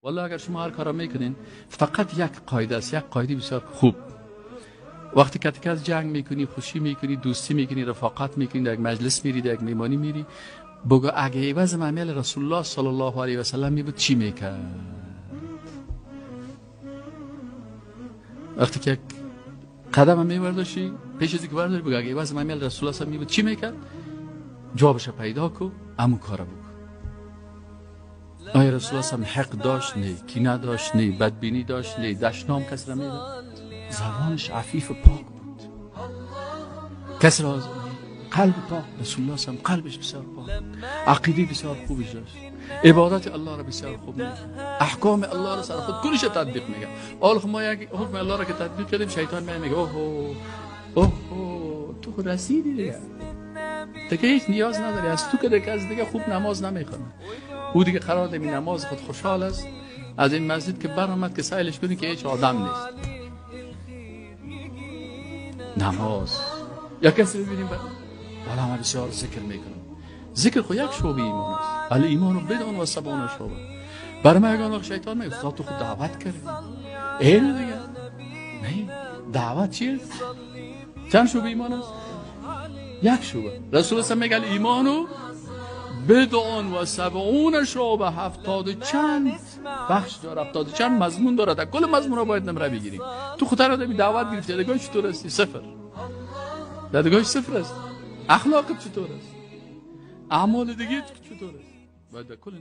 والله اگر شما هر کارا میکنین فقط یک قاعده است، یک قاعده بسیار خوب. وقتی که از جنگ میکنی، خوشی میکنی، دوستی میکنی، رفاقت میکنی، در یک مجلس میری، در یک میمانی میری، بگو اگه عوض عمل رسول الله صلی الله علیه و سلم می بود چی میکرد؟ وقتی که قدم میوردشی پیش از اینکه برداری بگو اگه عوض عمل رسول الله می بود چی میکرد؟ جوابش پیدا کو، همون کارو بکن. آیا رسول الله هم حق داشت؟ نه. کینه داشت؟ نه. بدبینی داشت؟ نه. دشنام کسی را میداد؟ زبانش عفیف و پاک بود. کسی را قلب پاک. رسول الله هم قلبش بسیار پاک، عقیده بسیار خوبی داشت، عبادت الله را بسیار خوب میکرد، احکام الله را سر خود کلش تطبیق میکرد. حالا ما یک حکم الله را که تطبیق کردیم، شیطان میگه اوه تو خود رسیدی دیگه هیچ نیاز نداری، از تو که دیگه از دیگه خوب نماز نمیخونه. او دیگه قرار دمی نماز خود خوشحال است از این مسجد که برآمد که سایلش کنی که هیچ آدم نیست. نماز یا کسی ببینیم والا من بسیار ذکر میکنم. ذکر خود یک شعبه ایمان است. الایمان بدون و 70 شعبه. برای من اگر وقت شیطان میگه تو خود دعوت کردی، این دیگه نه دعوت چیه؟ چند شعبه ایمان است؟ یک شعبه. رسول الله میگه ایمانو بدون و 70 شعبه، 70 چند بخش داره، 70 چند مضمون داره. در کل مضمون را باید نمره بگیریم. تو خود را دمی دعوت گرفتی، دیگه چطور هستی؟ صفر. دیگه صفر است. اخلاقت چطور است؟ اعمال دیگه چطور است؟ باید در کل